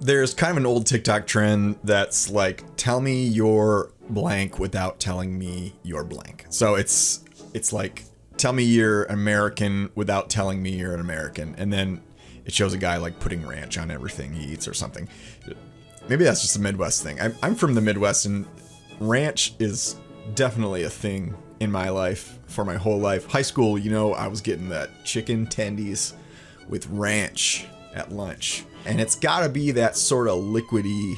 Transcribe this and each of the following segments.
There's kind of an old TikTok trend that's like, tell me you're blank without telling me you're blank. So it's like, tell me you're American without telling me you're an American. And then it shows a guy like putting ranch on everything he eats or something. Maybe that's just a Midwest thing. I'm from the Midwest, and ranch is definitely a thing in my life for my whole life. High school, I was getting that chicken tendies with ranch at lunch. And it's got to be that sort of liquidy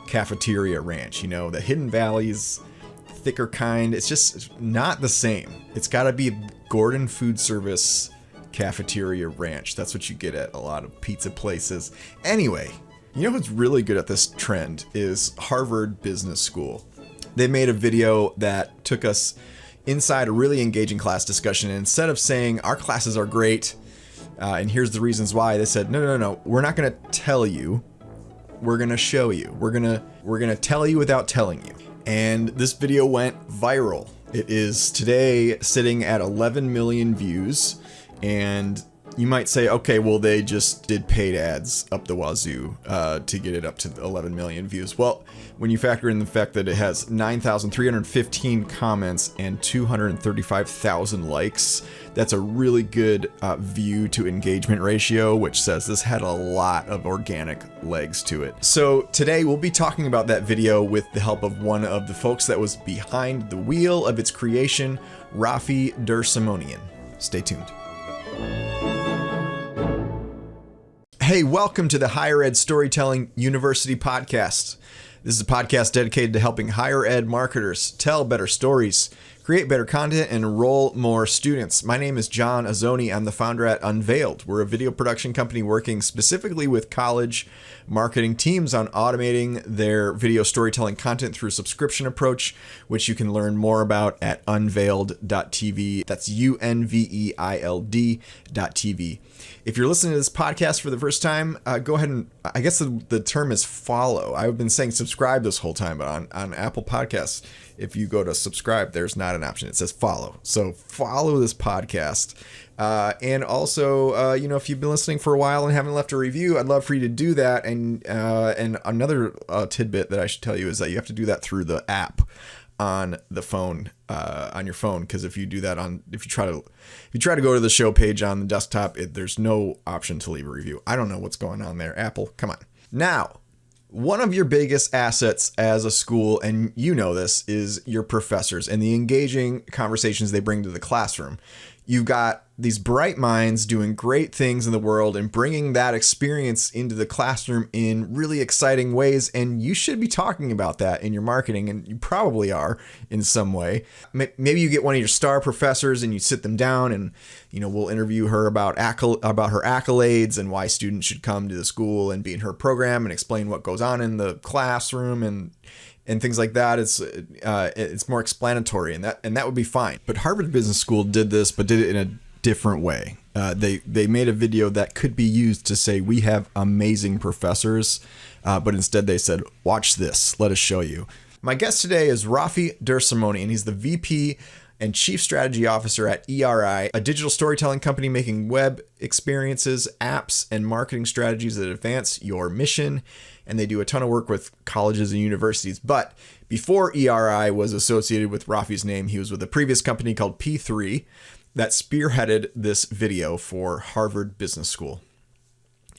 cafeteria ranch, the Hidden Valley's thicker kind. It's just not the same. It's got to be Gordon Food Service cafeteria ranch. That's what you get at a lot of pizza places. Anyway, who's really good at this trend is Harvard Business School. They made a video that took us inside a really engaging class discussion. And instead of saying our classes are great, and here's the reasons why, they said, no, we're not going to tell you. We're going to show you. We're going to tell you without telling you. And this video went viral. It is today sitting at 11 million views. And you might say, okay, well, they just did paid ads up the wazoo to get it up to 11 million views. Well, when you factor in the fact that it has 9,315 comments and 235,000 likes, that's a really good view to engagement ratio, which says this had a lot of organic legs to it. So today we'll be talking about that video with the help of one of the folks that was behind the wheel of its creation, Raffi Der Simonian. Stay tuned. Hey, welcome to the Higher Ed Storytelling University podcast. This is a podcast dedicated to helping higher ed marketers tell better stories, create better content, and enroll more students. My name is John Azzoni. I'm the founder at Unveiled. We're a video production company working specifically with college marketing teams on automating their video storytelling content through a subscription approach, which you can learn more about at unveiled.tv. That's unveiled.tv. If you're listening to this podcast for the first time, go ahead and, I guess the term is follow. I've been saying subscribe this whole time, but on Apple Podcasts, if you go to subscribe, there's not an option. It says follow. So follow this podcast. And also, if you've been listening for a while and haven't left a review, I'd love for you to do that. And another tidbit that I should tell you is that you have to do that through the app on the phone, on your phone. Because if you do that if you try to go to the show page on the desktop, there's no option to leave a review. I don't know what's going on there. Apple, come on. Now, one of your biggest assets as a school, and you know this, is your professors and the engaging conversations they bring to the classroom. You've got these bright minds doing great things in the world and bringing that experience into the classroom in really exciting ways. And you should be talking about that in your marketing, and you probably are in some way. Maybe you get one of your star professors and you sit them down and, we'll interview her about her accolades and why students should come to the school and be in her program and explain what goes on in the classroom and things like that. It's more explanatory, and that would be fine. But Harvard Business School did this, but did it in a different way. They made a video that could be used to say we have amazing professors, but instead they said, watch this, let us show you. My guest today is Raffi Der Simonian. He's the VP and Chief Strategy Officer at ERI, a digital storytelling company making web experiences, apps, and marketing strategies that advance your mission. And they do a ton of work with colleges and universities. But before ERI was associated with Raffi's name, he was with a previous company called P3 that spearheaded this video for Harvard Business School.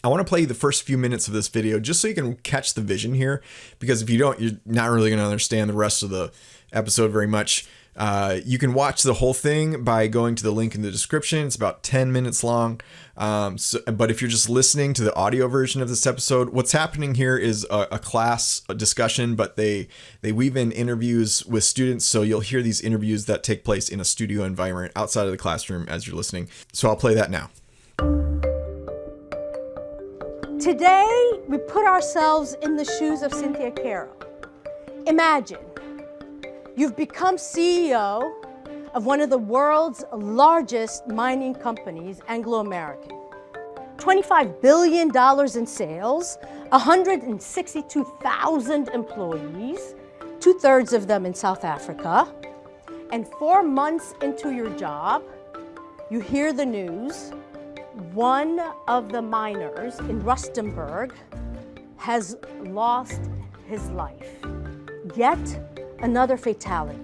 I want to play you the first few minutes of this video just so you can catch the vision here, because if you don't, you're not really going to understand the rest of the episode very much. You can watch the whole thing by going to the link in the description. It's about 10 minutes long. But if you're just listening to the audio version of this episode, what's happening here is a class discussion, but they weave in interviews with students. So you'll hear these interviews that take place in a studio environment outside of the classroom as you're listening. So I'll play that now. Today, we put ourselves in the shoes of Cynthia Carroll. Imagine you've become CEO of one of the world's largest mining companies, Anglo-American. $25 billion in sales, 162,000 employees, 2/3 of them in South Africa. And 4 months into your job, you hear the news. One of the miners in Rustenburg has lost his life. Yet another fatality.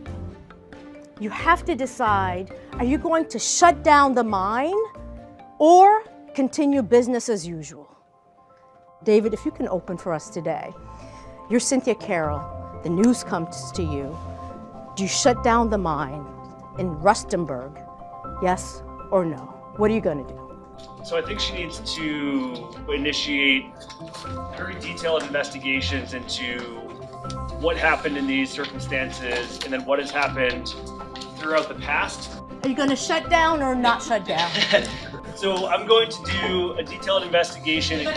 You have to decide, are you going to shut down the mine or continue business as usual? David, if you can open for us today. You're Cynthia Carroll. The news comes to you. Do you shut down the mine in Rustenburg? Yes or no? What are you going to do? So I think she needs to initiate very detailed investigations into what happened in these circumstances and then what has happened throughout the past. Are you going to shut down or not shut down? So I'm going to do a detailed investigation. And then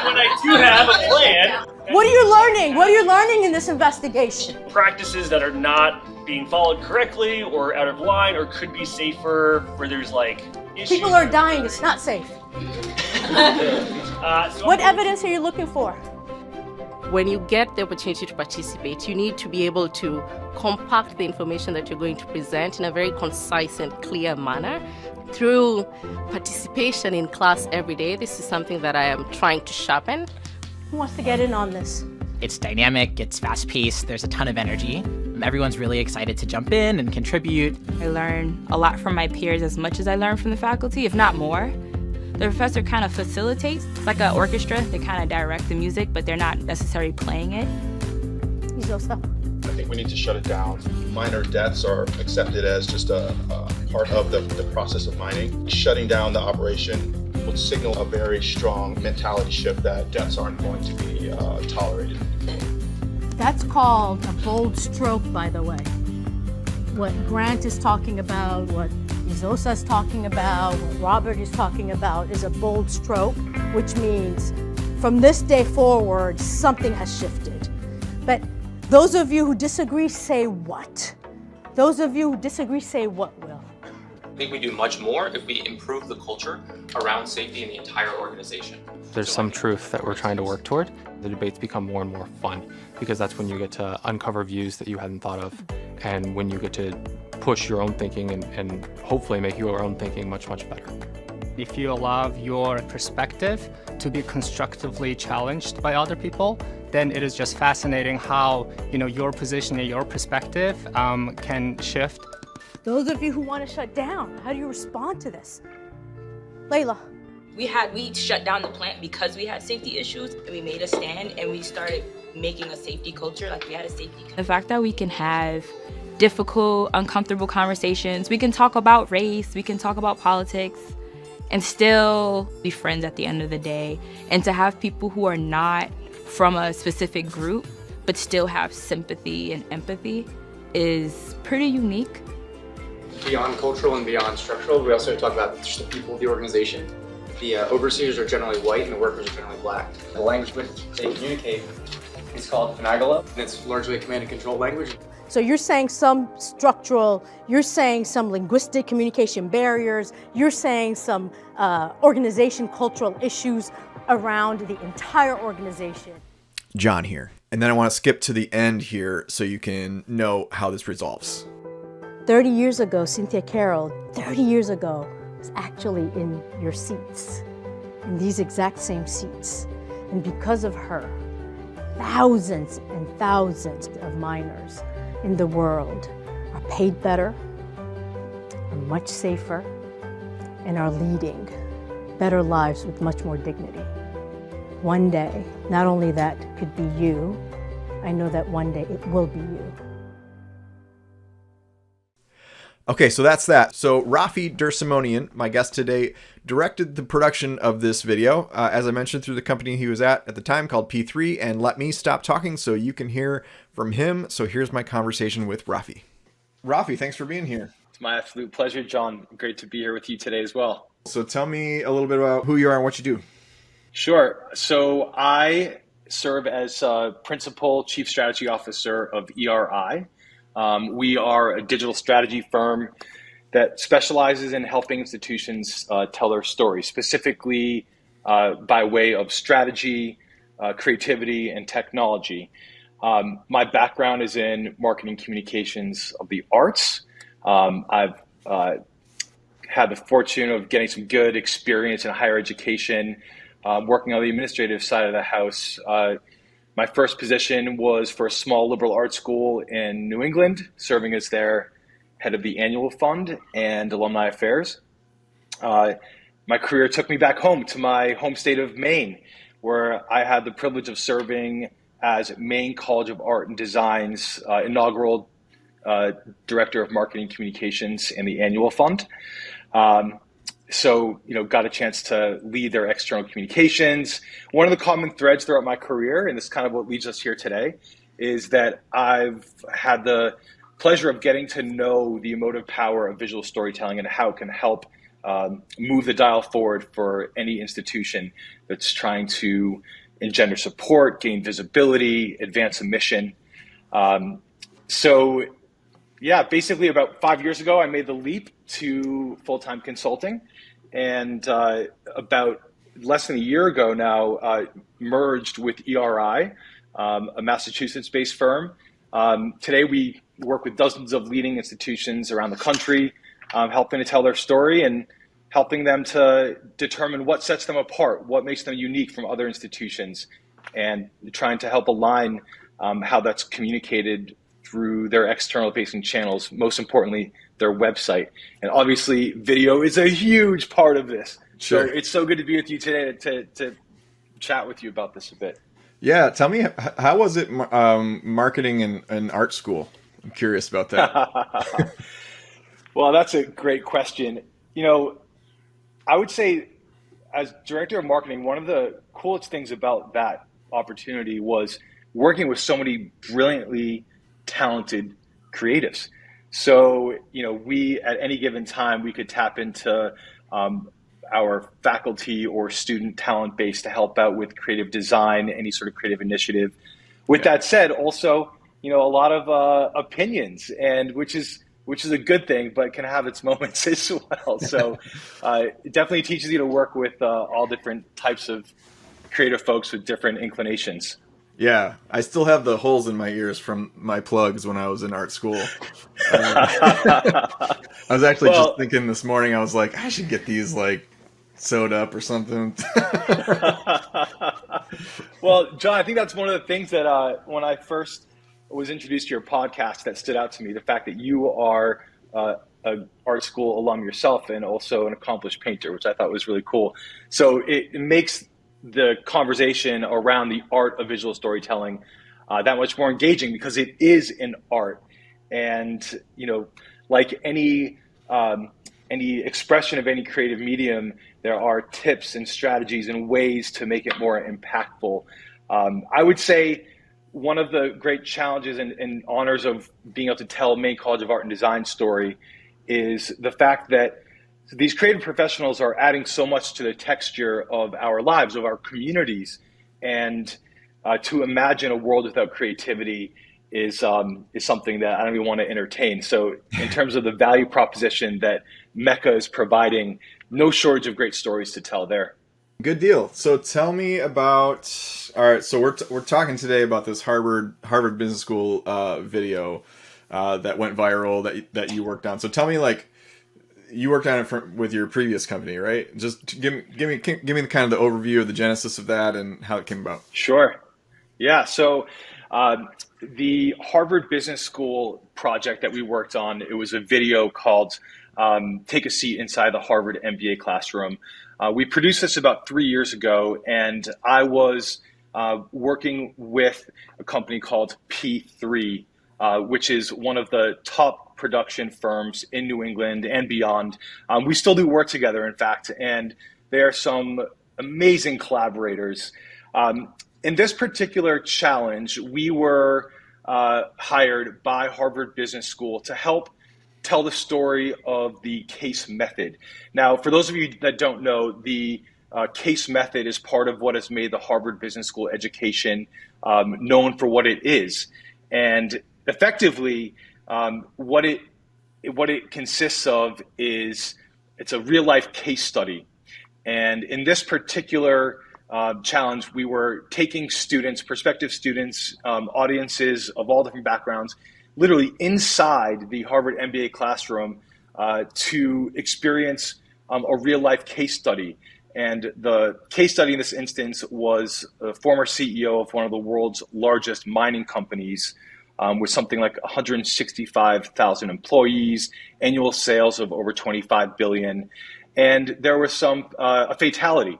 when I do have a plan. What are you learning? What are you learning in this investigation? Practices that are not being followed correctly or out of line or could be safer, where there's like issues. People are dying, it's not safe. What evidence are you looking for? When you get the opportunity to participate, you need to be able to compact the information that you're going to present in a very concise and clear manner. Through participation in class every day, this is something that I am trying to sharpen. Who wants to get in on this? It's dynamic, it's fast-paced, there's a ton of energy. Everyone's really excited to jump in and contribute. I learn a lot from my peers as much as I learn from the faculty, if not more. The professor kind of facilitates. It's like an orchestra. They kind of direct the music, but they're not necessarily playing it. I think we need to shut it down. Minor deaths are accepted as just a part of the process of mining. Shutting down the operation would signal a very strong mentality shift that deaths aren't going to be tolerated. That's called a bold stroke, by the way. What Grant is talking about, what Izosa is talking about, what Robert is talking about is a bold stroke, which means from this day forward, something has shifted. But those of you who disagree, say what? Those of you who disagree, say what, Will? I think we do much more if we improve the culture around safety in the entire organization. There's some truth that we're trying to work toward. The debates become more and more fun because that's when you get to uncover views that you hadn't thought of, and when you get to push your own thinking and hopefully make your own thinking much, much better. If you allow your perspective to be constructively challenged by other people, then it is just fascinating how your position and your perspective can shift. Those of you who want to shut down, how do you respond to this? Layla. We shut down the plant because we had safety issues, and we made a stand, and we started making a safety culture, like we had a safety. The fact that we can have difficult, uncomfortable conversations, we can talk about race, we can talk about politics, and still be friends at the end of the day. And to have people who are not from a specific group, but still have sympathy and empathy is pretty unique. Beyond cultural and beyond structural, we also talk about just the people of the organization. The overseers are generally white and the workers are generally black. The language which they communicate is called Finagala, and it's largely a command and control language. So you're saying some structural, you're saying some linguistic communication barriers, you're saying some organization cultural issues around the entire organization. John here. And then I want to skip to the end here so you can know how this resolves. 30 years ago, Cynthia Carroll, 30 years ago, was actually in your seats, in these exact same seats. And because of her, thousands and thousands of miners in the world are paid better, are much safer, and are leading better lives with much more dignity. One day, not only that could be you, I know that one day it will be you. Okay, so that's that. So Raffi Der Simonian, my guest today, directed the production of this video, as I mentioned, through the company he was at the time called P3, and let me stop talking so you can hear from him. So here's my conversation with Raffi. Raffi, thanks for being here. It's my absolute pleasure, John. Great to be here with you today as well. So tell me a little bit about who you are and what you do. Sure. So I serve as Principal Chief Strategy Officer of ERI. We are a digital strategy firm that specializes in helping institutions tell their story, specifically by way of strategy, creativity, and technology. My background is in marketing communications of the arts. I've had the fortune of getting some good experience in higher education, working on the administrative side of the house. My first position was for a small liberal arts school in New England, serving as their head of the annual fund and alumni affairs. My career took me back home to my home state of Maine, where I had the privilege of serving as Maine College of Art and Design's inaugural Director of Marketing Communications in the annual fund. So, got a chance to lead their external communications. One of the common threads throughout my career, and this is kind of what leads us here today, is that I've had the pleasure of getting to know the emotive power of visual storytelling and how it can help move the dial forward for any institution that's trying to engender support, gain visibility, advance a mission. Basically about 5 years ago, I made the leap to full-time consulting, and about less than a year ago now, merged with ERI, a Massachusetts-based firm. Today, we work with dozens of leading institutions around the country, helping to tell their story and helping them to determine what sets them apart, what makes them unique from other institutions, and trying to help align how that's communicated through their external facing channels, most importantly, their website. And obviously, video is a huge part of this. Sure. So it's so good to be with you today to chat with you about this a bit. Yeah, tell me, how was it marketing in art school? I'm curious about that. Well, that's a great question. I would say as director of marketing, one of the coolest things about that opportunity was working with so many brilliantly talented creatives. So, we at any given time, we could tap into our faculty or student talent base to help out with creative design, any sort of creative initiative. With that said, also, a lot of opinions, and which is a good thing, but can have its moments as well. So it definitely teaches you to work with all different types of creative folks with different inclinations. Yeah, I still have the holes in my ears from my plugs when I was in art school. I was actually just thinking this morning, I was like, I should get these sewed up or something. Well, John, I think that's one of the things that when I first was introduced to your podcast that stood out to me, the fact that you are an art school alum yourself and also an accomplished painter, which I thought was really cool. So it makes the conversation around the art of visual storytelling that much more engaging because it is an art. And, like any expression of any creative medium, there are tips and strategies and ways to make it more impactful. I would say one of the great challenges and honors of being able to tell Maine College of Art and Design story is the fact that these creative professionals are adding so much to the texture of our lives, of our communities, and to imagine a world without creativity is something that I don't even want to entertain. So in terms of the value proposition that Mecca is providing, no shortage of great stories to tell there. Good deal. So tell me about, all right, so we're talking today about this Harvard Business School video that went viral that you worked on. So tell me, you worked on it with your previous company, right? Just give me the kind of the overview of the genesis of that and how it came about. Sure. Yeah. So the Harvard Business School project that we worked on, it was a video called Take a Seat Inside the Harvard MBA Classroom. We produced this about 3 years ago, and I was working with a company called P3, which is one of the top production firms in New England and beyond. We still do work together, in fact, and they are some amazing collaborators. In this particular challenge, we were hired by Harvard Business School to help tell the story of the case method. Now, for those of you that don't know, the case method is part of what has made the Harvard Business School education known for what it is. And effectively, what it consists of is it's a real life case study. And in this particular challenge, we were taking students, prospective students, audiences of all different backgrounds, literally inside the Harvard MBA classroom to experience a real life case study. And the case study in this instance was a former CEO of one of the world's largest mining companies, with something like 165,000 employees, annual sales of over 25 billion. And there was a fatality.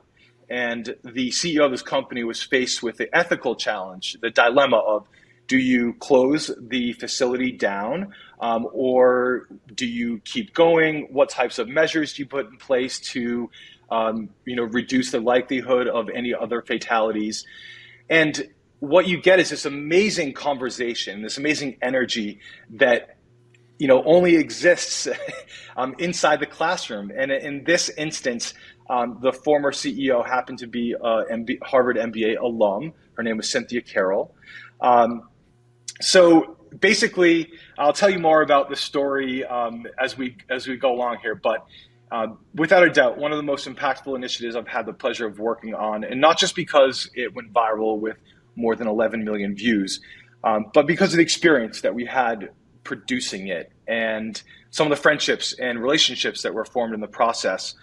And the CEO of this company was faced with the ethical challenge, the dilemma of, do you close the facility down, or do you keep going? What types of measures do you put in place to reduce the likelihood of any other fatalities? And what you get is this amazing conversation, this amazing energy that only exists inside the classroom. And in this instance, the former CEO happened to be a Harvard MBA alum. Her name was Cynthia Carroll. So basically, I'll tell you more about the story as we go along here. But without a doubt, one of the most impactful initiatives I've had the pleasure of working on, and not just because it went viral with more than 11 million views, but because of the experience that we had producing it and some of the friendships and relationships that were formed in the process.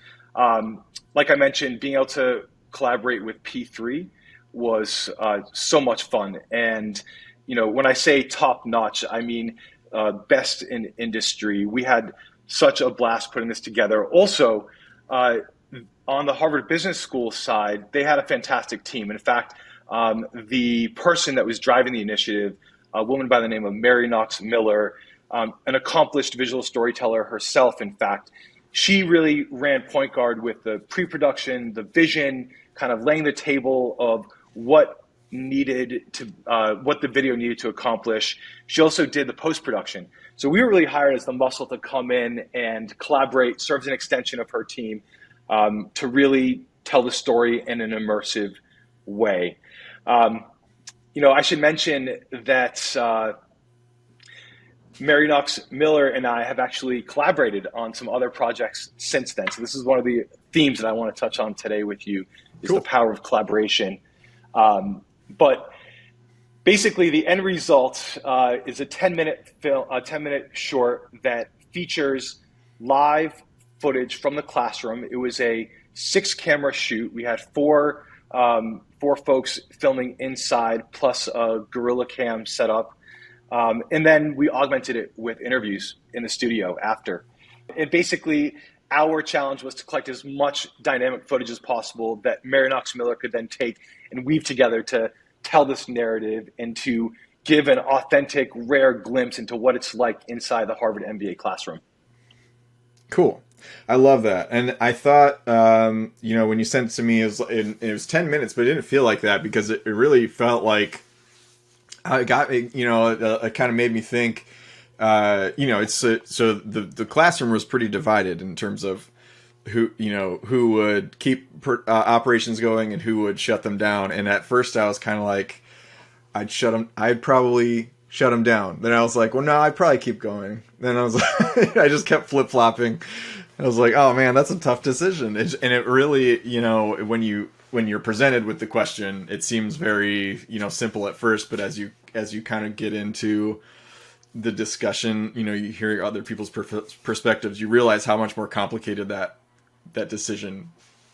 Like I mentioned, being able to collaborate with P3 was so much fun. And when I say top notch, I mean best in industry. We had such a blast putting this together. Also, on the Harvard Business School side, they had a fantastic team. In fact, the person that was driving the initiative, a woman by the name of Mary Knox Miller, an accomplished visual storyteller herself, in fact, she really ran point guard with the pre-production, the vision, kind of laying the table of what the video needed to accomplish. She also did the post-production. So we were really hired as the muscle to come in and collaborate, serve as an extension of her team, to really tell the story in an immersive way. I should mention that Mary Knox Miller and I have actually collaborated on some other projects since then. So this is one of the themes that I want to touch on today with you, is the power of collaboration. But basically, the end result is a 10-minute short that features live footage from the classroom. It was a 6-camera shoot. We had four folks filming inside, plus a Gorilla Cam setup. And then we augmented it with interviews in the studio after. And basically, our challenge was to collect as much dynamic footage as possible that Mary Knox Miller could then take and weave together to tell this narrative and to give an authentic, rare glimpse into what it's like inside the Harvard MBA classroom. Cool. I love that. And I thought, when you sent it to me, it was 10 minutes, but it didn't feel like that, because it really felt like it got me, it kind of made me think, it's so the classroom was pretty divided in terms of who would keep operations going and who would shut them down. And at first I was kind of like, I'd probably shut them down. Then I was like, well, no, I'd probably keep going. Then I was like, I just kept flip-flopping. I was like, oh man, that's a tough decision. And it really, when you're presented with the question, it seems very, simple at first, but as you kind of get into the discussion, you hear other people's perspectives, you realize how much more complicated that decision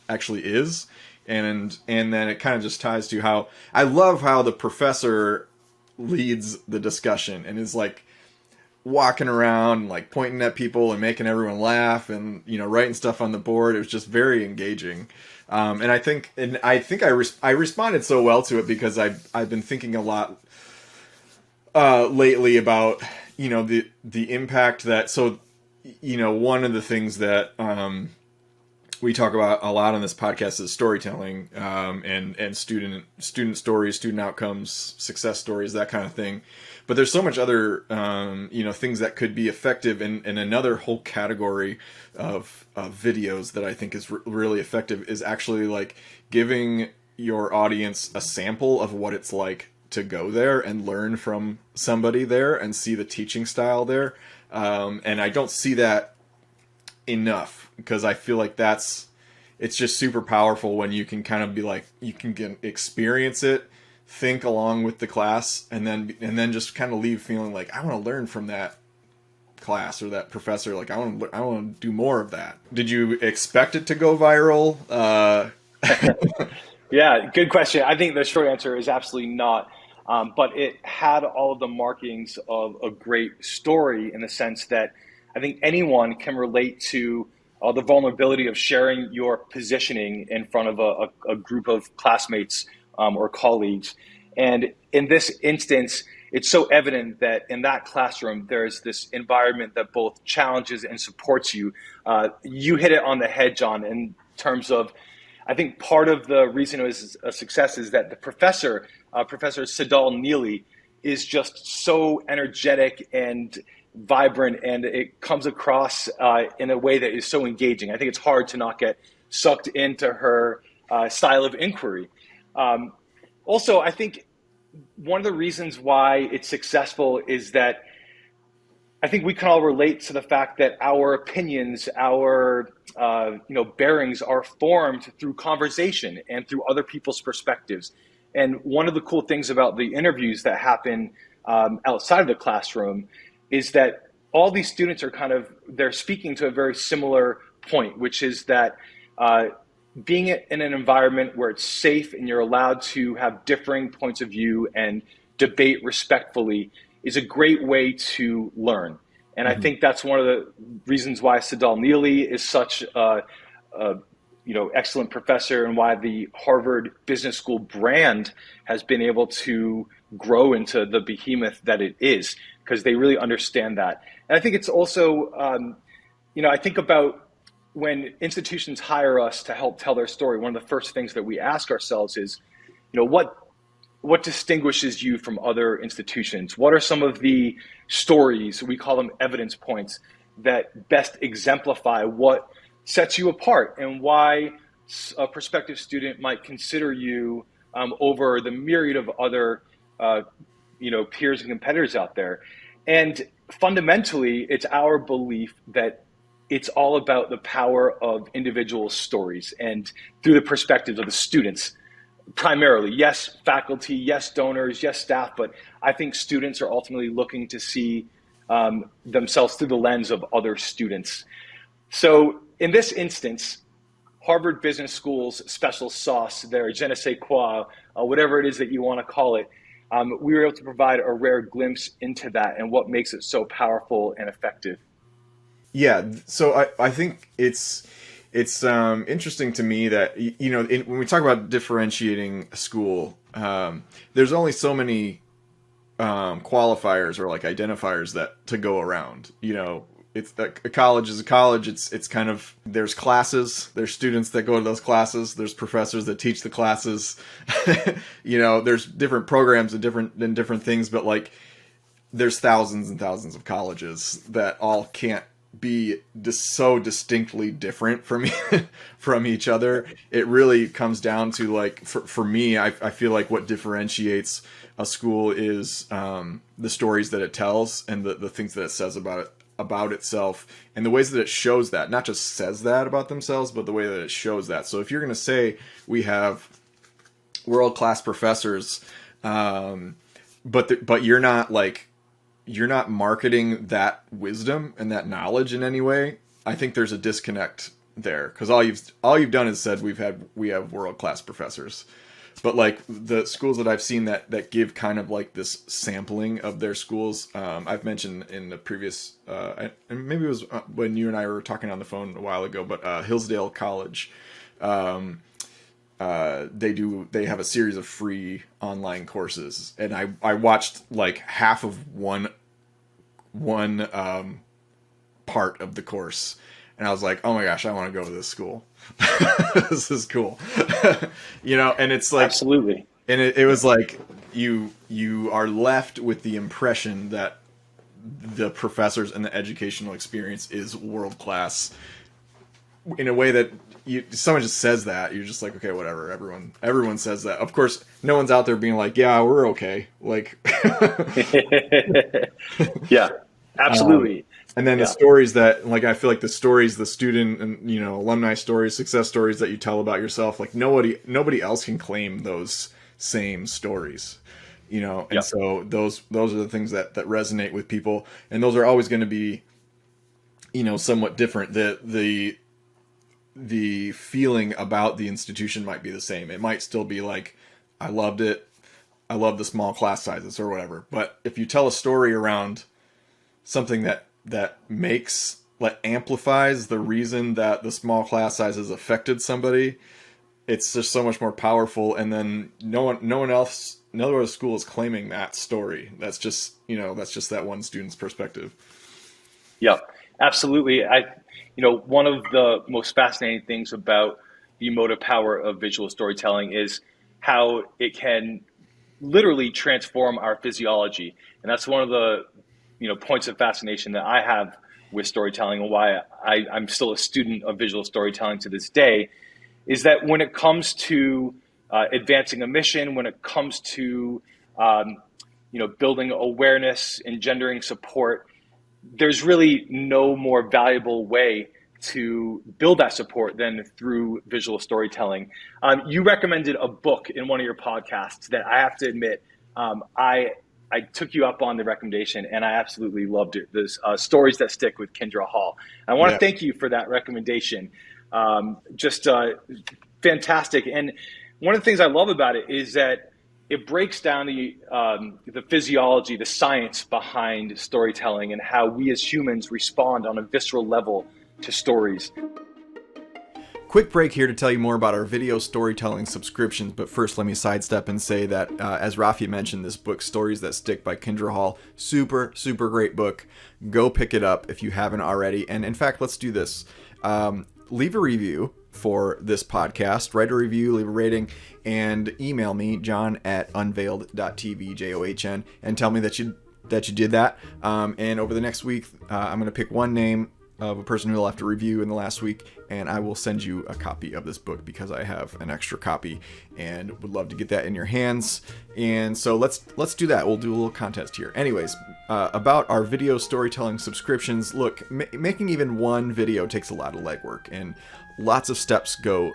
actually is. And then it kind of just ties to how I love how the professor leads the discussion and is like walking around, like pointing at people and making everyone laugh and, writing stuff on the board. It was just very engaging. And I think I responded so well to it because I've been thinking a lot lately about, the impact that, one of the things that we talk about a lot on this podcast is storytelling, and student stories, student outcomes, success stories, that kind of thing. But there's so much other, things that could be effective. And another whole category of videos that I think is really effective is actually like giving your audience a sample of what it's like to go there and learn from somebody there and see the teaching style there. And I don't see that enough, because I feel like it's just super powerful when you can kind of be like, you can experience it, think along with the class, and then just kind of leave feeling like, I want to learn from class or that professor, like I want to do more of that? Did you expect it to go viral? Yeah, good question. I think the short answer is absolutely not. But it had all of the markings of a great story in the sense that I think anyone can relate to the vulnerability of sharing your positioning in front of a group of classmates or colleagues. And in this instance, it's so evident that in that classroom, there's this environment that both challenges and supports you. You hit it on the head, John, in terms of, I think part of the reason it was a success is that the professor, Professor Sidal Neely, is just so energetic and vibrant, and it comes across in a way that is so engaging. I think it's hard to not get sucked into her style of inquiry. Also, I think one of the reasons why it's successful is that I think we can all relate to the fact that our opinions, our bearings are formed through conversation and through other people's perspectives. And one of the cool things about the interviews that happen outside of the classroom is that all these students are they're speaking to a very similar point, which is that being in an environment where it's safe and you're allowed to have differing points of view and debate respectfully is a great way to learn. And I think that's one of the reasons why Sidal Neely is such a excellent professor, and why the Harvard Business School brand has been able to grow into the behemoth that it is, because they really understand that. And I think it's also, I think about when institutions hire us to help tell their story, one of the first things that we ask ourselves is, what distinguishes you from other institutions? What are some of the stories, we call them evidence points, that best exemplify what sets you apart and why a prospective student might consider you over the myriad of other peers and competitors out there? And fundamentally, it's our belief that it's all about the power of individual stories and through the perspectives of the students. Primarily, yes, faculty, yes, donors, yes, staff, but I think students are ultimately looking to see themselves through the lens of other students. So in this instance, Harvard Business School's special sauce, their je ne sais quoi, whatever it is that you want to call it, we were able to provide a rare glimpse into that and what makes it so powerful and effective. Yeah, so I think it's interesting to me that, when we talk about differentiating a school, there's only so many qualifiers or like identifiers that to go around. It's a college is a college. It's kind of, there's classes, there's students that go to those classes, there's professors that teach the classes. There's different programs and different things, but like there's thousands and thousands of colleges that all can't be so distinctly different from each other. It really comes down to, like, for me, I feel like what differentiates a school is the stories that it tells and the things that it says about itself, and the ways that it shows that, not just says that about themselves, but the way that it shows that. So if you're going to say we have world-class professors, but you're not marketing that wisdom and that knowledge in any way, I think there's a disconnect there, because all you've done is said we have world-class professors. But like the schools that I've seen that give kind of like this sampling of their schools, I've mentioned in the previous, and maybe it was when you and I were talking on the phone a while ago, but Hillsdale College, they have a series of free online courses, and I watched like half of one part of the course, and I was like, oh my gosh, I want to go to this school. This is cool. And it's like, absolutely. And it was like, you are left with the impression that the professors and the educational experience is world-class in a way that someone just says that, you're just like, okay, whatever. Everyone says that. Of course, no one's out there being like, yeah, we're okay. Like, yeah, absolutely. And then the stories that, like, I feel like the stories, the student and, alumni stories, success stories that you tell about yourself, like nobody else can claim those same stories, and so those are the things that resonate with people. And those are always going to be somewhat different. The feeling about the institution might be the same. It might still be like, I loved it. I love the small class sizes or whatever. But if you tell a story around something that amplifies the reason that the small class sizes affected somebody, it's just so much more powerful. And then no other school is claiming that story. That's just that one student's perspective. Yeah, absolutely. One of the most fascinating things about the emotive power of visual storytelling is how it can literally transform our physiology. And that's one of the, points of fascination that I have with storytelling, and why I'm still a student of visual storytelling to this day, is that when it comes to advancing a mission, when it comes to, building awareness, engendering support, there's really no more valuable way to build that support than through visual storytelling. You recommended a book in one of your podcasts that I have to admit, I took you up on the recommendation, and I absolutely loved it. There's Stories That Stick with Kendra Hall. I want to thank you for that recommendation. Just fantastic. And one of the things I love about it is that it breaks down the physiology, the science behind storytelling, and how we as humans respond on a visceral level to stories. Quick break here to tell you more about our video storytelling subscriptions, but first let me sidestep and say that, as Raffi mentioned, this book, Stories That Stick by Kendra Hall, super, super great book. Go pick it up if you haven't already. And in fact, let's do this. Leave a review for this podcast, write a review, leave a rating, and email me, john@unveiled.tv, JOHN, and tell me that you did that. And over the next week, I'm going to pick one name of a person who will have to review in the last week, and I will send you a copy of this book because I have an extra copy and would love to get that in your hands. And so let's do that. We'll do a little contest here. Anyways, about our video storytelling subscriptions, look, making even one video takes a lot of legwork, and lots of steps go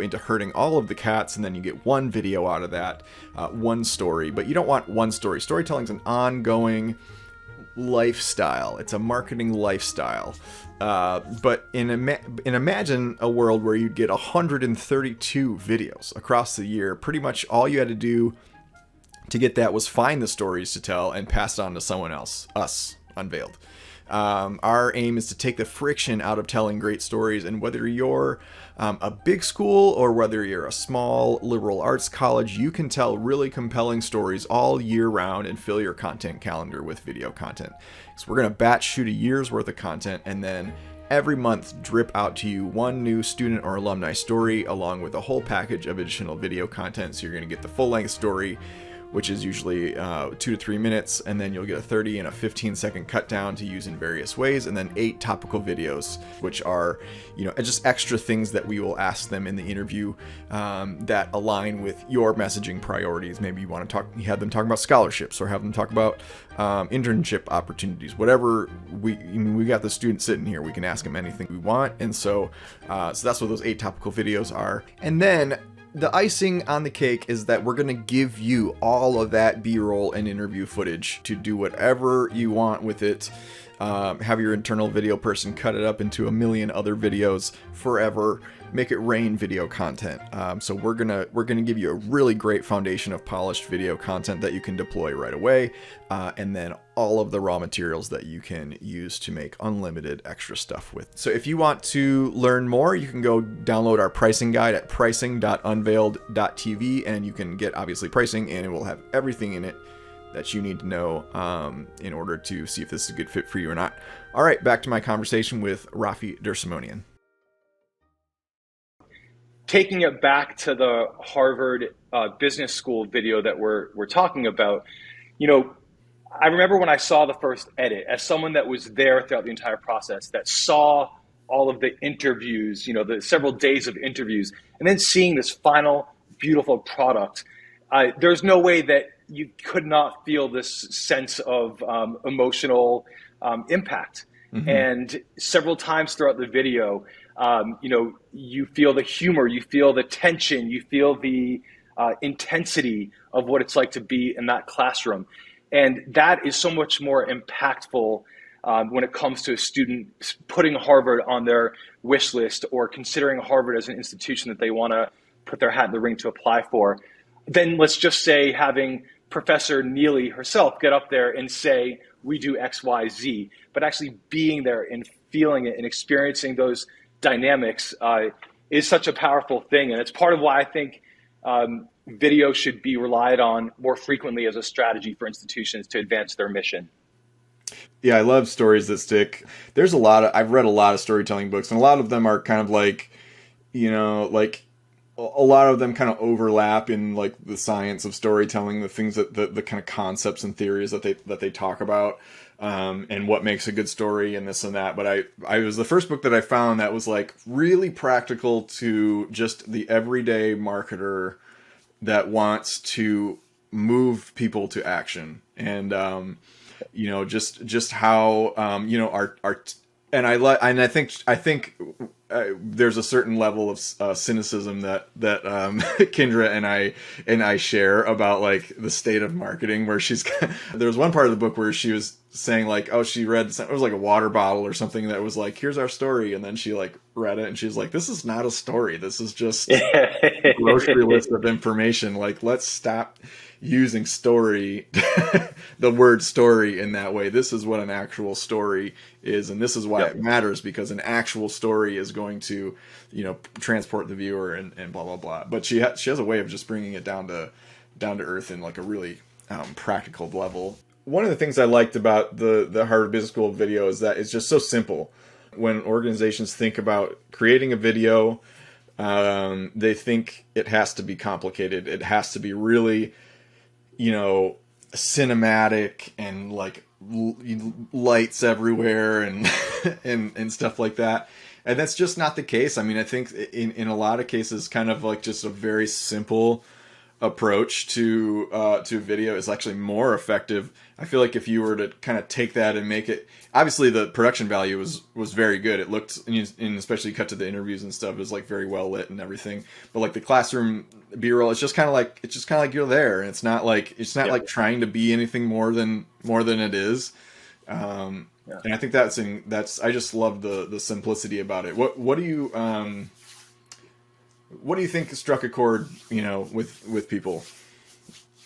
into herding all of the cats, and then you get one video out of that, one story. But you don't want one story. Storytelling is an ongoing lifestyle. It's a marketing lifestyle. But imagine a world where you'd get 132 videos across the year. Pretty much all you had to do to get that was find the stories to tell and pass it on to someone else, us, Unveiled. Our aim is to take the friction out of telling great stories, and whether you're a big school or whether you're a small liberal arts college, you can tell really compelling stories all year round and fill your content calendar with video content. So we're going to batch shoot a year's worth of content, and then every month drip out to you one new student or alumni story along with a whole package of additional video content. So you're going to get the full-length story, which is usually 2 to 3 minutes, and then you'll get a 30 and a 15-second cut down to use in various ways, and then 8 topical videos, which are, just extra things that we will ask them in the interview that align with your messaging priorities. Maybe you want to have them talk about scholarships, or have them talk about internship opportunities. Whatever we got the student sitting here, we can ask them anything we want, and so that's what those 8 topical videos are, and then the icing on the cake is that we're going to give you all of that B-roll and interview footage to do whatever you want with it. Have your internal video person cut it up into a million other videos forever. Make it rain video content. So we're gonna give you a really great foundation of polished video content that you can deploy right away, and then all of the raw materials that you can use to make unlimited extra stuff with. So if you want to learn more, you can go download our pricing guide at pricing.unveiled.tv, and you can get obviously pricing, and it will have everything in it that you need to know in order to see if this is a good fit for you or not. All right, back to my conversation with Raffi Der Simonian. Taking it back to the Harvard Business School video that we're talking about, I remember when I saw the first edit, as someone that was there throughout the entire process, that saw all of the interviews, the several days of interviews, and then seeing this final beautiful product, there's no way that you could not feel this sense of emotional impact. Mm-hmm. And several times throughout the video, you feel the humor, you feel the tension, you feel the intensity of what it's like to be in that classroom. And that is so much more impactful when it comes to a student putting Harvard on their wish list or considering Harvard as an institution that they want to put their hat in the ring to apply for, then let's just say having Professor Neely herself get up there and say, we do X, Y, Z, but actually being there and feeling it and experiencing those dynamics is such a powerful thing. And it's part of why I think video should be relied on more frequently as a strategy for institutions to advance their mission. Yeah, I love stories that stick. I've read a lot of storytelling books, and a lot of them are kind of like, like a lot of them kind of overlap in like the science of storytelling, the things that the kind of concepts and theories that they talk about, and what makes a good story and this and that. But I was the first book that I found that was like really practical to just the everyday marketer that wants to move people to action. And just how our I think there's a certain level of cynicism that Kendra and I share about like the state of marketing, where there was one part of the book where she was saying like, oh, she read, it was like a water bottle or something that was like, here's our story, and then she like read it and she's like, this is not a story, this is just a grocery list of information. Like, let's stop using story, the word story in that way. This is what an actual story is, and this is why it matters, because an actual story is going to, transport the viewer and blah blah blah. But she has a way of just bringing it down to earth in like a really practical level. One of the things I liked about the Harvard Business School video is that it's just so simple. When organizations think about creating a video, they think it has to be complicated. It has to be really, cinematic and like lights everywhere and and stuff like that. And that's just not the case. I mean, I think in a lot of cases, kind of like just a very simple approach to video is actually more effective. I feel like if you were to kind of take that and make it, obviously the production value was very good. It looked, and especially cut to the interviews and stuff, is like very well lit and everything. But like the classroom B-roll, it's just kind of like you're there, and it's not like like trying to be anything more than it is. And I think that's I just love the simplicity about it. What do you think struck a chord, with people?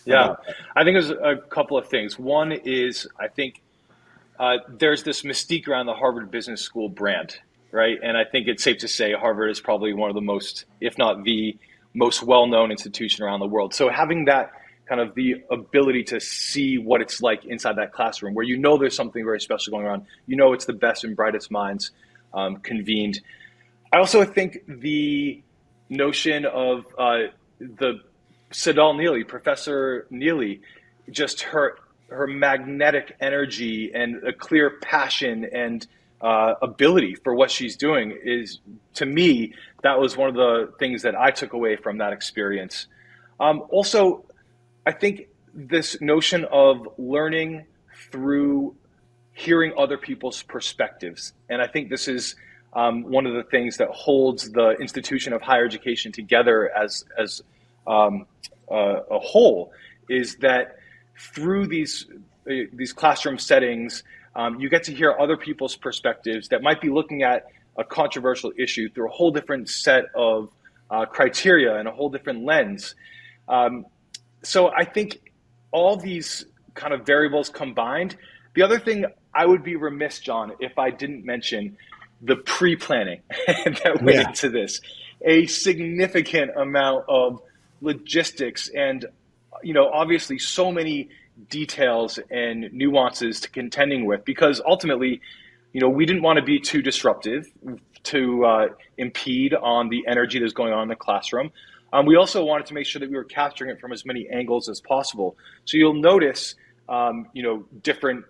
Yeah, I think there's a couple of things. One is, I think there's this mystique around the Harvard Business School brand, right? And I think it's safe to say Harvard is probably one of the most, if not the most well-known institution around the world. So having that kind of the ability to see what it's like inside that classroom, where there's something very special going on, it's the best and brightest minds convened. I also think the notion of the Sadal Neely, Professor Neely, just her magnetic energy and a clear passion and ability for what she's doing is, to me, that was one of the things that I took away from that experience. Also, I think this notion of learning through hearing other people's perspectives, and I think this is one of the things that holds the institution of higher education together as a whole, is that through these classroom settings, you get to hear other people's perspectives that might be looking at a controversial issue through a whole different set of criteria and a whole different lens. So I think all these kind of variables combined. The other thing, I would be remiss, John, if I didn't mention the pre-planning that went into this. A significant amount of logistics and, obviously so many details and nuances to contending with, because ultimately, we didn't want to be too disruptive to impede on the energy that's going on in the classroom. We also wanted to make sure that we were capturing it from as many angles as possible. So you'll notice, different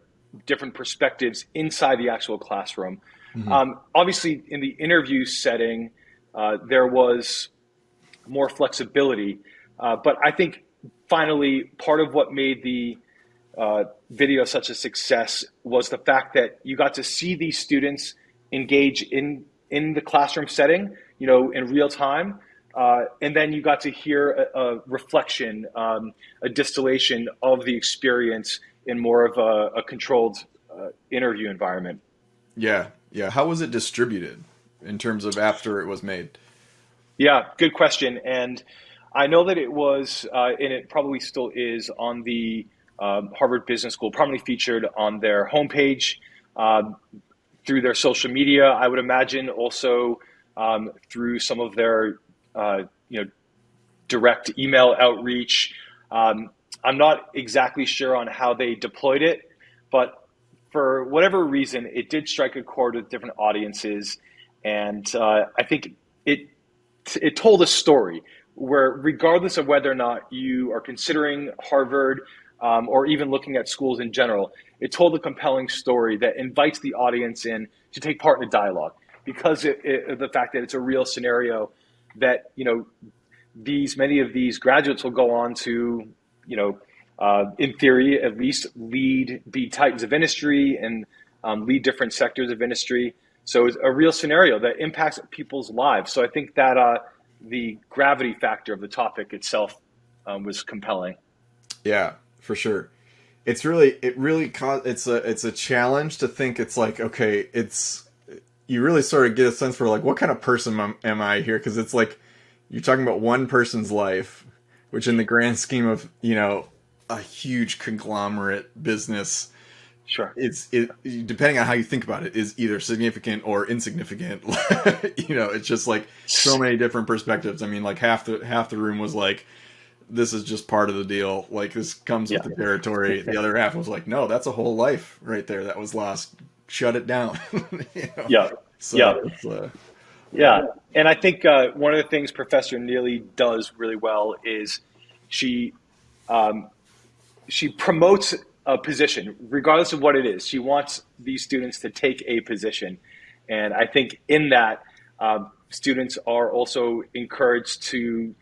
perspectives inside the actual classroom. Mm-hmm. Obviously, in the interview setting, there was more flexibility. But I think finally, part of what made the video such a success was the fact that you got to see these students engage in the classroom setting, in real time. And then you got to hear a reflection, a distillation of the experience in more of a controlled interview environment. Yeah. How was it distributed in terms of after it was made? Yeah, good question. And I know that it was, and it probably still is, on the Harvard Business School, prominently featured on their homepage, through their social media. I would imagine also through some of their, direct email outreach. I'm not exactly sure on how they deployed it, but for whatever reason, it did strike a chord with different audiences, and I think it told a story where, regardless of whether or not you are considering Harvard or even looking at schools in general, it told a compelling story that invites the audience in to take part in a dialogue, because the fact that it's a real scenario that, many of these graduates will go on to, in theory, at least be titans of industry and lead different sectors of industry. So it's a real scenario that impacts people's lives. So I think that the gravity factor of the topic itself was compelling. Yeah, for sure. It's a challenge to think. It's like, okay, you really sort of get a sense for like, what kind of person am I here? Because it's like, you're talking about one person's life, which in the grand scheme of, a huge conglomerate business, sure, it depending on how you think about it, is either significant or insignificant. It's just like so many different perspectives. I mean, like half the room was like, this is just part of the deal. Like, this comes with the territory. The other half was like, no, that's a whole life right there that was lost. Shut it down. Yeah. So yeah. And I think one of the things Professor Neely does really well is she promotes a position, regardless of what it is. She wants these students to take a position. And I think in that, students are also encouraged to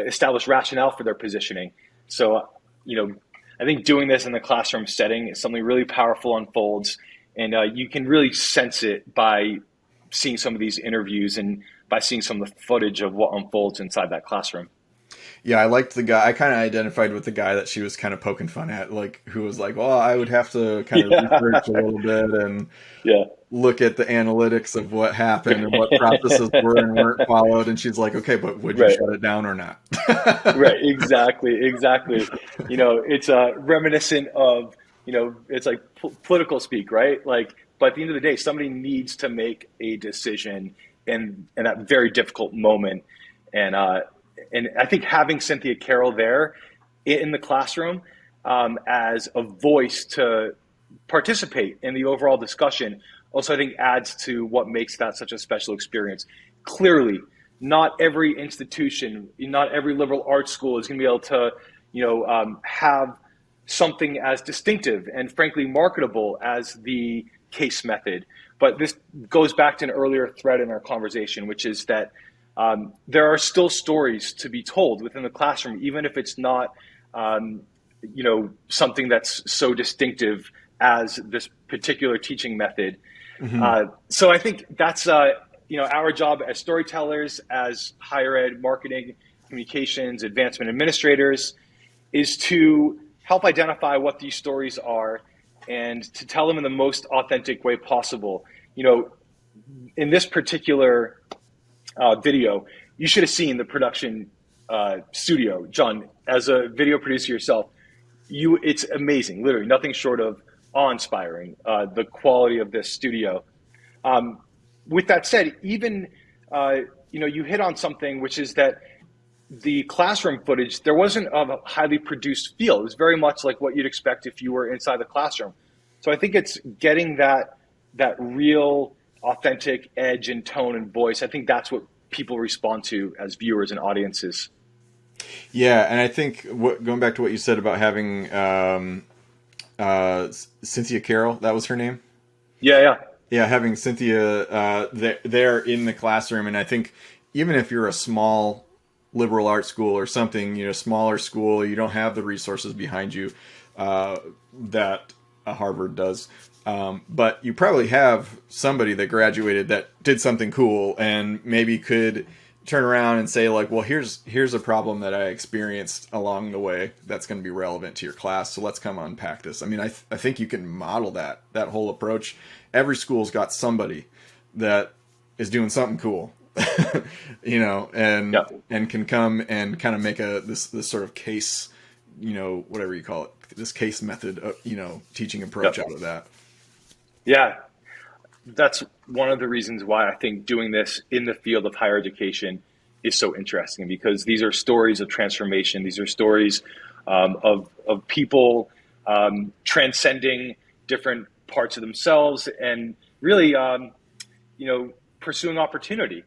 establish rationale for their positioning. So, I think doing this in the classroom setting is something really powerful unfolds. And you can really sense it by seeing some of these interviews and by seeing some of the footage of what unfolds inside that classroom. Yeah, I liked the guy. I kind of identified with the guy that she was kind of poking fun at, like, who was like, well, I would have to kind of research a little bit and look at the analytics of what happened and what processes were and weren't followed. And she's like, okay, but would you shut it down or not? Right, exactly. It's reminiscent of, it's like political speak, right? Like, but at the end of the day, somebody needs to make a decision in that very difficult moment. And I think having Cynthia Carroll there in the classroom as a voice to participate in the overall discussion also, I think, adds to what makes that such a special experience. Clearly, not every institution, not every liberal arts school is going to be able to, have something as distinctive and frankly marketable as the case method. But this goes back to an earlier thread in our conversation, which is that there are still stories to be told within the classroom, even if it's not, something that's so distinctive as this particular teaching method. Mm-hmm. So I think that's, our job as storytellers, as higher ed marketing, communications, advancement administrators, is to help identify what these stories are and to tell them in the most authentic way possible. In this particular video, you should have seen the production studio. John, as a video producer yourself, it's amazing, literally nothing short of awe-inspiring, the quality of this studio. With that said, even, you hit on something, which is that the classroom footage, there wasn't a highly produced feel. It was very much like what you'd expect if you were inside the classroom. So I think it's getting that real, authentic edge and tone and voice. I think that's what people respond to as viewers and audiences. Yeah, and I think going back to what you said about having Cynthia Carroll, that was her name? Yeah, having Cynthia there in the classroom. And I think even if you're a small liberal arts school or something, smaller school, you don't have the resources behind you that Harvard does. But you probably have somebody that graduated that did something cool and maybe could turn around and say like, well, here's a problem that I experienced along the way that's going to be relevant to your class. So let's come unpack this. I mean, I think you can model that whole approach. Every school's got somebody that is doing something cool, you know, and can come and kind of make this sort of case, you know, whatever you call it, this case method, you know, teaching approach out of that. Yeah. That's one of the reasons why I think doing this in the field of higher education is so interesting, because these are stories of transformation. These are stories of people transcending different parts of themselves and really, you know, pursuing opportunity.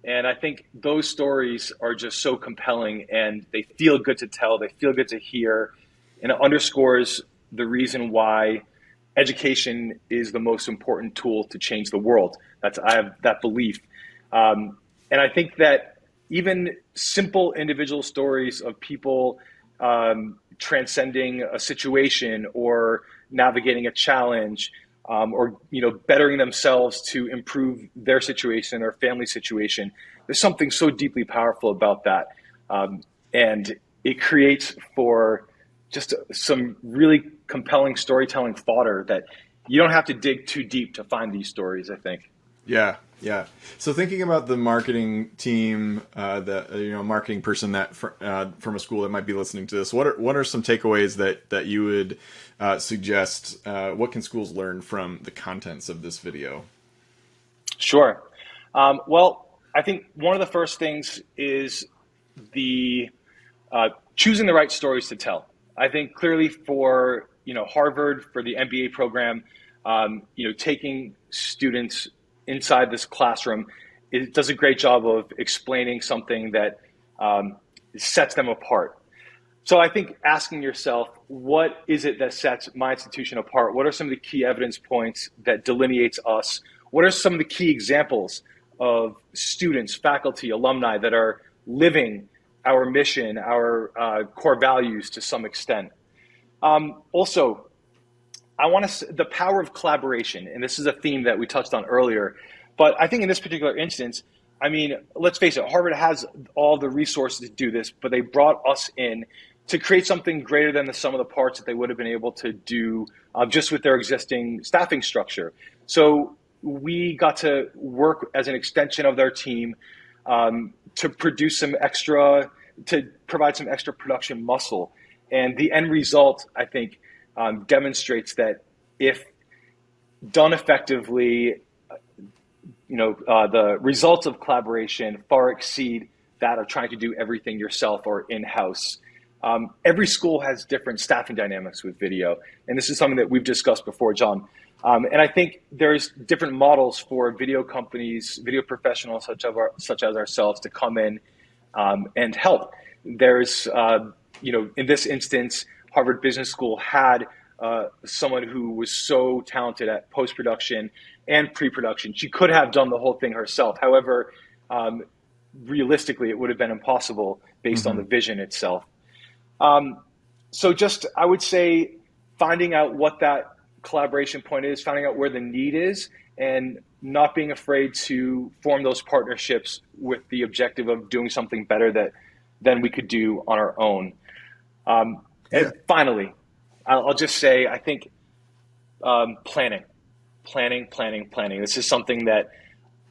And I think those stories are just so compelling, and they feel good to tell. They feel good to hear, and it underscores the reason why education is the most important tool to change the world. I have that belief. And I think that even simple individual stories of people transcending a situation or navigating a challenge, or, you know, bettering themselves to improve their situation, their family situation, there's something so deeply powerful about that. And it creates for just some really compelling storytelling fodder that you don't have to dig too deep to find these stories, I think. Yeah. So thinking about the marketing team, marketing person that from a school that might be listening to this, what are some takeaways that you would suggest? What can schools learn from the contents of this video? Sure. Well, I think one of the first things is the choosing the right stories to tell. I think clearly for, you know, Harvard, for the MBA program, you know, taking students inside this classroom, it does a great job of explaining something that sets them apart. So I think asking yourself, what is it that sets my institution apart? What are some of the key evidence points that delineates us? What are some of the key examples of students, faculty, alumni that are living our mission, our core values to some extent? Also, I want the power of collaboration, and this is a theme that we touched on earlier, but I think in this particular instance, I mean, let's face it, Harvard has all the resources to do this, but they brought us in to create something greater than the sum of the parts that they would have been able to do just with their existing staffing structure. So we got to work as an extension of their team to provide some extra production muscle. And the end result, I think, demonstrates that if done effectively, you know, the results of collaboration far exceed that of trying to do everything yourself or in-house. Every school has different staffing dynamics with video, and this is something that we've discussed before, John. And I think there's different models for video companies, video professionals such as ourselves to come in and help. There's, you know, in this instance, Harvard Business School had someone who was so talented at post-production and pre-production. She could have done the whole thing herself. However, realistically, it would have been impossible based on the vision itself. So just, I would say, finding out what that collaboration point is, finding out where the need is, and not being afraid to form those partnerships with the objective of doing something better than we could do on our own. And finally, I'll just say, I think planning. This is something that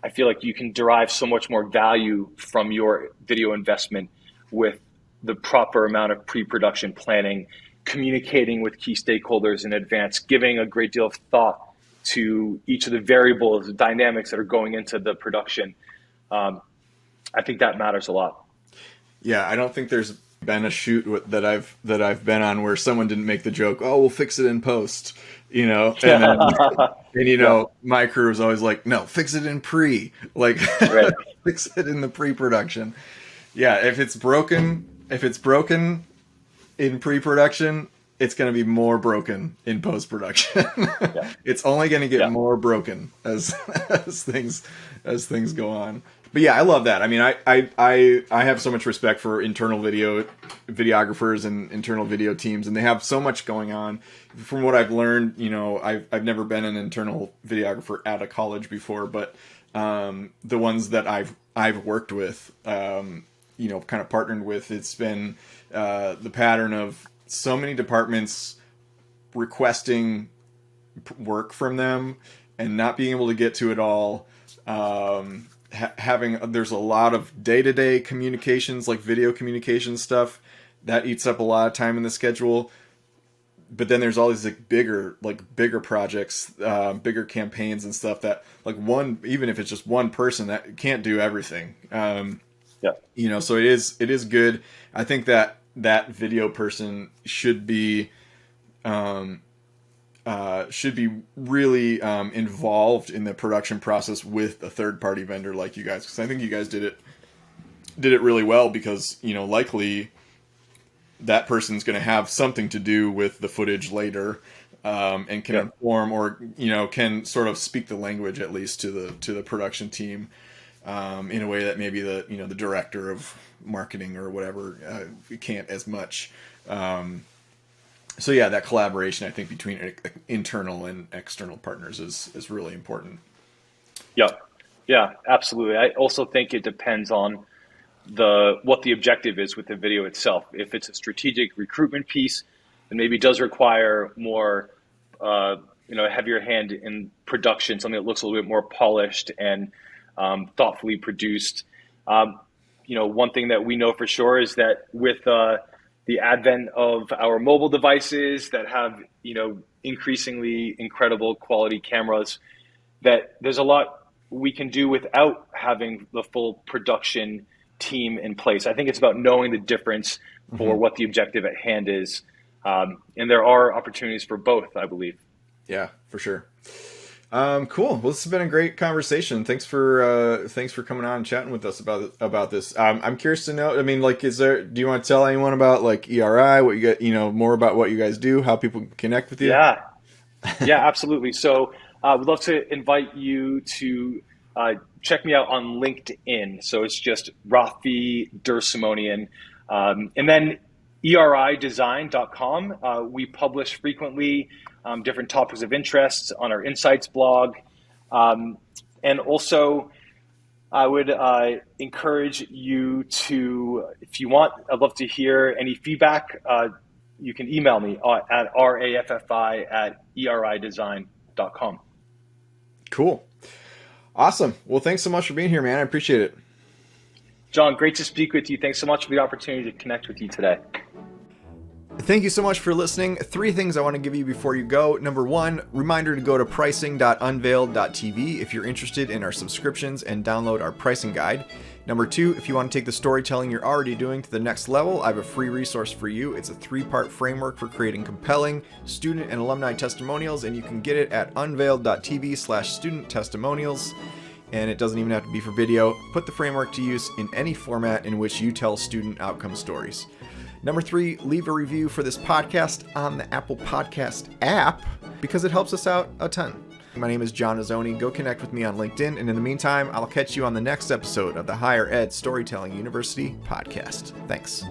I feel like you can derive so much more value from your video investment with the proper amount of pre-production planning, communicating with key stakeholders in advance, giving a great deal of thought to each of the variables, the dynamics that are going into the production. I think that matters a lot. Yeah, I don't think there's been a shoot that I've been on where someone didn't make the joke, "Oh, we'll fix it in post," you know, and then, and you know, my crew was always like, "No, fix it in pre, like right. fix it in the pre-production." Yeah, if it's broken in pre-production, it's going to be more broken in post-production. It's only going to get more broken as things go on. But yeah, I love that. I mean, I have so much respect for internal videographers and internal video teams, and they have so much going on. From what I've learned, you know, I've never been an internal videographer at a college before, but the ones that I've I've worked with, kind of partnered with, it's been the pattern of so many departments requesting work from them and not being able to get to it all. There's a lot of day-to-day communications, like video communication stuff that eats up a lot of time in the schedule. But then there's all these bigger projects, bigger campaigns and stuff that even if it's just one person that can't do everything. So it is good. I think that video person should be really involved in the production process with a third party vendor like you guys, because I think you guys did it really well, because likely that person's going to have something to do with the footage later, and can inform or can sort of speak the language at least to the production team in a way that maybe the director of marketing or whatever can't as much. So yeah, that collaboration, I think, between internal and external partners is really important. Yeah, absolutely. I also think it depends on what the objective is with the video itself. If it's a strategic recruitment piece, then maybe it does require more, heavier hand in production, something that looks a little bit more polished and thoughtfully produced. One thing that we know for sure is that with the advent of our mobile devices that have, increasingly incredible quality cameras, that there's a lot we can do without having the full production team in place. I think it's about knowing the difference for what the objective at hand is. And there are opportunities for both, I believe. Yeah, for sure. Cool. Well, this has been a great conversation. Thanks for coming on and chatting with us about this. I'm curious to know, do you want to tell anyone about ERI, what you got, more about what you guys do, how people can connect with you? Yeah, absolutely. So we'd love to invite you to check me out on LinkedIn. So it's just Raffi Der Simonian. And then eridesign.com. We publish frequently different topics of interest on our Insights blog. And also, I would encourage you to, if you want, I'd love to hear any feedback. You can email me at raffi@eridesign.com. Cool. Awesome. Well, thanks so much for being here, man. I appreciate it. John, great to speak with you. Thanks so much for the opportunity to connect with you today. Thank you so much for listening. 3 things I want to give you before you go. Number 1, reminder to go to pricing.unveiled.tv if you're interested in our subscriptions and download our pricing guide. Number 2, if you want to take the storytelling you're already doing to the next level, I have a free resource for you. It's a 3-part framework for creating compelling student and alumni testimonials, and you can get it at unveiled.tv/student testimonials. And it doesn't even have to be for video. Put the framework to use in any format in which you tell student outcome stories. Number 3, leave a review for this podcast on the Apple Podcast app because it helps us out a ton. My name is John Azzoni. Go connect with me on LinkedIn. And in the meantime, I'll catch you on the next episode of the Higher Ed Storytelling University podcast. Thanks.